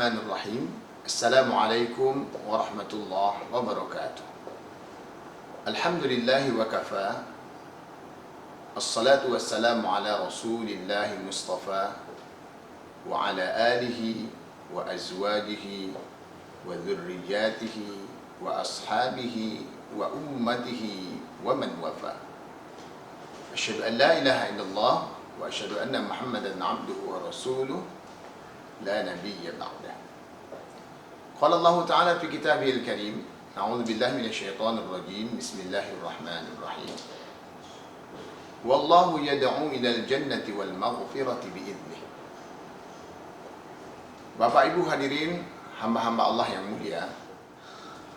Bismillahirrahmanirrahim. Assalamualaikum warahmatullahi wabarakatuh. Alhamdulillahi wa kafa. Assalatu wassalamu ala rasulillahi mustafa wa ala alihi wa azwajihi wa dhurriyyatihi wa ashabihi wa ummatihi wa man wafa. Asyhadu an la ilaha illallah wa asyhadu anna Muhammadan abduhu wa rasuluh la nabiyya ba'dah. Qala Allah Ta'ala fi kitabihil karim, a'udzu billahi minasyaitonir rajim. Bismillahirrahmanirrahim. Wallahu yad'u ilal jannati wal maghfirati bi'idnih. Bapak Ibu hadirin, hamba-hamba Allah yang mulia,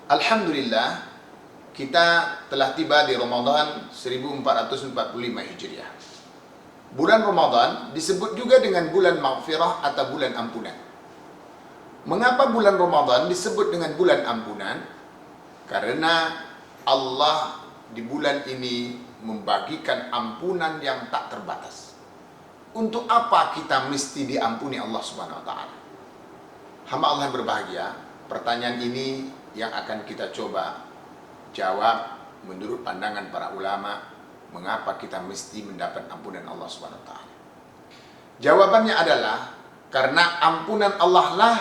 alhamdulillah kita telah tiba di Ramadan 1445 Hijriah. Bulan Ramadan disebut juga dengan bulan maghfirah atau bulan ampunan. Mengapa bulan Ramadan disebut dengan bulan ampunan? Karena Allah di bulan ini membagikan ampunan yang tak terbatas. Untuk apa kita mesti diampuni Allah Subhanahu wa taala? Hamba Allah yang berbahagia, pertanyaan ini yang akan kita coba jawab menurut pandangan para ulama. Mengapa kita mesti mendapat ampunan Allah Subhanahu wa taala? Jawabannya adalah karena ampunan Allah lah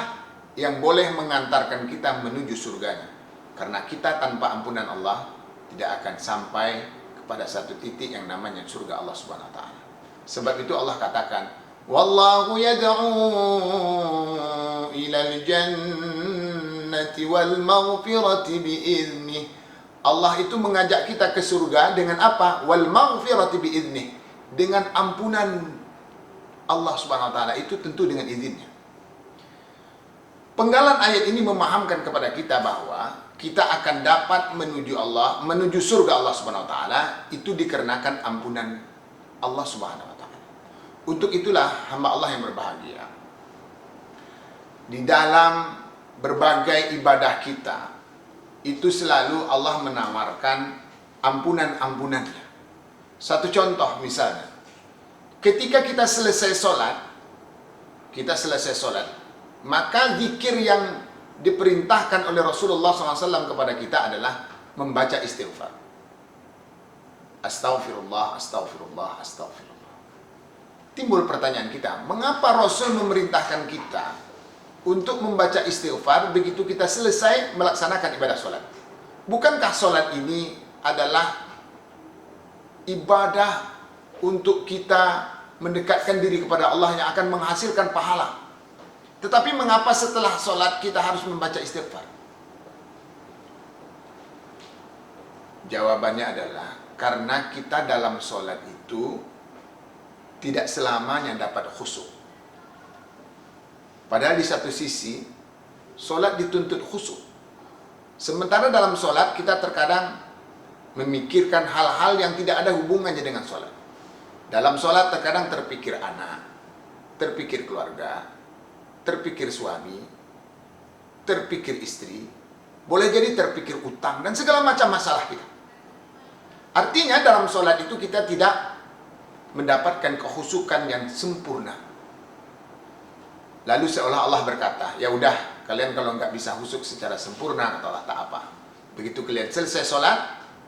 yang boleh mengantarkan kita menuju surganya. Karena kita tanpa ampunan Allah tidak akan sampai kepada satu titik yang namanya surga Allah Subhanahu wa taala. Sebab itu Allah katakan, wallahu yad'u ilal jannati wal maghfirati bi'idnih. Allah itu mengajak kita ke surga dengan apa? Wal maghfirati bi'idnih. Dengan ampunan Allah Subhanahu wa taala, itu tentu dengan izinnya. Penggalan ayat ini memahamkan kepada kita bahwa kita akan dapat menuju Allah, menuju surga Allah Subhanahu wa taala itu dikarenakan ampunan Allah Subhanahu wa taala. Untuk itulah hamba Allah yang berbahagia, di dalam berbagai ibadah kita itu selalu Allah menawarkan ampunan-ampunannya. Satu contoh misalnya, ketika kita selesai sholat, maka zikir yang diperintahkan oleh Rasulullah SAW kepada kita adalah membaca istighfar. Astaghfirullah, astaghfirullah, astaghfirullah. Timbul pertanyaan kita, mengapa Rasul memerintahkan kita untuk membaca istighfar begitu kita selesai melaksanakan ibadah sholat? Bukankah sholat ini adalah ibadah untuk kita mendekatkan diri kepada Allah yang akan menghasilkan pahala? Tetapi mengapa setelah sholat kita harus membaca istighfar? Jawabannya adalah karena kita dalam sholat itu tidak selamanya dapat khusyuk. Padahal di satu sisi, sholat dituntut khusyuk. Sementara dalam sholat kita terkadang memikirkan hal-hal yang tidak ada hubungannya dengan sholat. Dalam sholat terkadang terpikir anak, terpikir keluarga, terpikir suami, terpikir istri, boleh jadi terpikir utang, dan segala macam masalah kita. Artinya dalam sholat itu kita tidak mendapatkan kekhusyukan yang sempurna. Lalu seolah Allah berkata, ya udah, kalian kalau nggak bisa khusyuk secara sempurna, kata Allah, tak apa. Begitu kalian selesai sholat,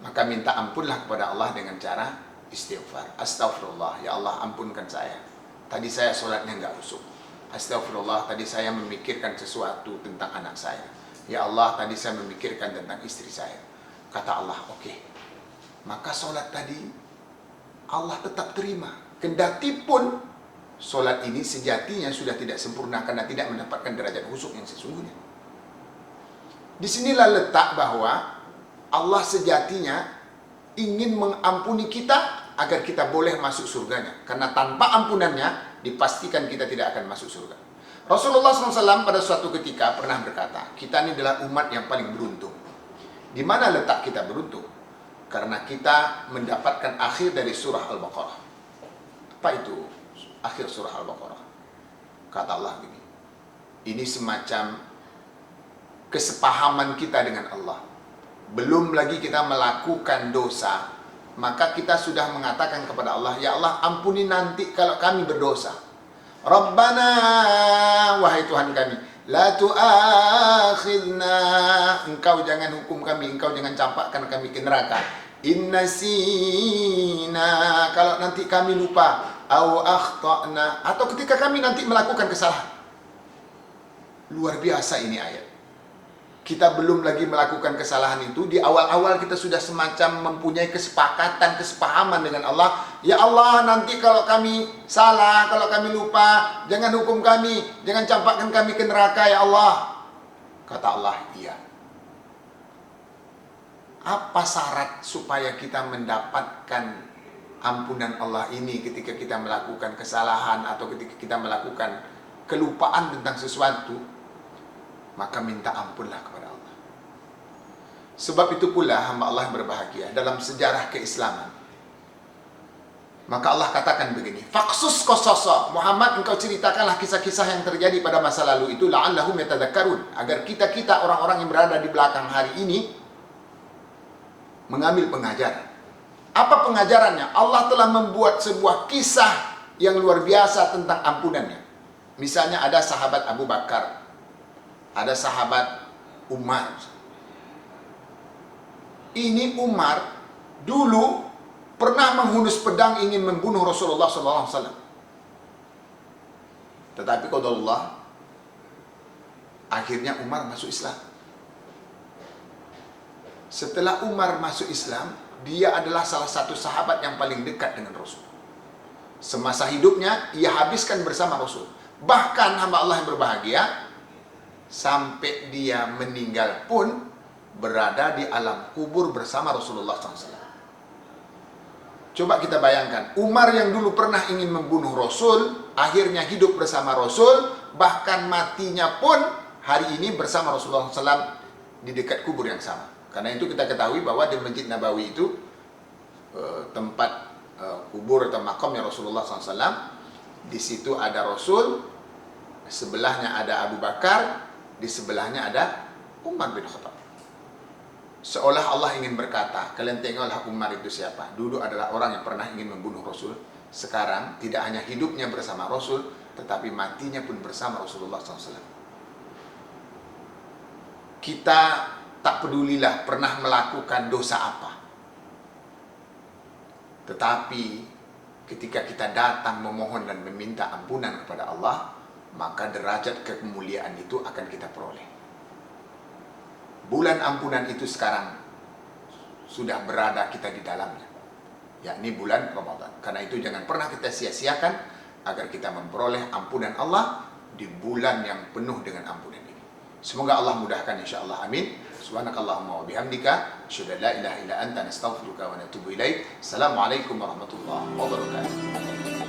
maka minta ampunlah kepada Allah dengan cara istighfar. Astaghfirullah, ya Allah ampunkan saya. Tadi saya sholatnya nggak khusyuk. Astaghfirullah, tadi saya memikirkan sesuatu tentang anak saya. Ya Allah, tadi saya memikirkan tentang istri saya. Kata Allah, oke. Maka sholat tadi Allah tetap terima. Kendati pun sholat ini sejatinya sudah tidak sempurna karena tidak mendapatkan derajat khusyuk yang sesungguhnya. Disinilah letak bahwa Allah sejatinya ingin mengampuni kita agar kita boleh masuk surganya. Karena tanpa ampunannya dipastikan kita tidak akan masuk surga. Rasulullah SAW pada suatu ketika pernah berkata, kita ini adalah umat yang paling beruntung. Di mana letak kita beruntung? Karena kita mendapatkan akhir dari surah Al-Baqarah. Apa itu akhir surah Al-Baqarah? Kata Allah begini, ini semacam kesepahaman kita dengan Allah. Belum lagi kita melakukan dosa, maka kita sudah mengatakan kepada Allah, ya Allah ampuni nanti kalau kami berdosa. Rabbana, wahai Tuhan kami, La tu'akhidna, engkau jangan hukum kami, engkau jangan campakkan kami ke neraka. Inna sina, kalau nanti kami lupa, au akhtana, atau ketika kami nanti melakukan kesalahan. Luar biasa ini ayat. Kita belum lagi melakukan kesalahan itu, di awal-awal kita sudah semacam mempunyai kesepakatan, kesepahaman dengan Allah. Ya Allah, nanti kalau kami salah, kalau kami lupa, jangan hukum kami, jangan campakkan kami ke neraka ya Allah. Kata Allah, iya. Apa syarat supaya kita mendapatkan ampunan Allah ini ketika kita melakukan kesalahan atau ketika kita melakukan kelupaan tentang sesuatu? Maka minta ampunlah kepada Allah. Sebab itu pula hamba Allah yang berbahagia dalam sejarah keislaman. Maka Allah katakan begini, Faksus qasasa, Muhammad engkau ceritakanlah kisah-kisah yang terjadi pada masa lalu itu, la'allahum yatadzakkarun, agar kita-kita orang-orang yang berada di belakang hari ini mengambil pengajaran. Apa pengajarannya? Allah telah membuat sebuah kisah yang luar biasa tentang ampunannya. Misalnya ada sahabat Abu Bakar, ada sahabat Umar. Ini Umar dulu pernah menghunus pedang ingin membunuh Rasulullah SAW. Tetapi qadarullah, akhirnya Umar masuk Islam. Setelah Umar masuk Islam, dia adalah salah satu sahabat yang paling dekat dengan Rasul. Semasa hidupnya, ia habiskan bersama Rasul. Bahkan hamba Allah yang berbahagia, sampai dia meninggal pun berada di alam kubur bersama Rasulullah SAW. Coba kita bayangkan, Umar yang dulu pernah ingin membunuh Rasul, akhirnya hidup bersama Rasul, bahkan matinya pun hari ini bersama Rasulullah SAW di dekat kubur yang sama. Karena itu kita ketahui bahwa di Masjid Nabawi itu tempat kubur atau makamnya Rasulullah SAW. Di situ ada Rasul, sebelahnya ada Abu Bakar, di sebelahnya ada Umar bin Khattab. Seolah Allah ingin berkata, kalian tengoklah Umar itu siapa. Dulu adalah orang yang pernah ingin membunuh Rasul. Sekarang tidak hanya hidupnya bersama Rasul, tetapi matinya pun bersama Rasulullah SAW. Kita tak pedulilah pernah melakukan dosa apa. Tetapi ketika kita datang memohon dan meminta ampunan kepada Allah, maka derajat kemuliaan itu akan kita peroleh. Bulan ampunan itu sekarang sudah berada kita di dalamnya, yakni bulan Ramadan. Karena itu jangan pernah kita sia-siakan agar kita memperoleh ampunan Allah di bulan yang penuh dengan ampunan ini. Semoga Allah mudahkan insyaallah, amin. Subhanakallahumma wa bihamdika, asyhadu an la ilaha illa anta, nastaghfiruka wa natubu ilaik. Assalamualaikum warahmatullahi wabarakatuh.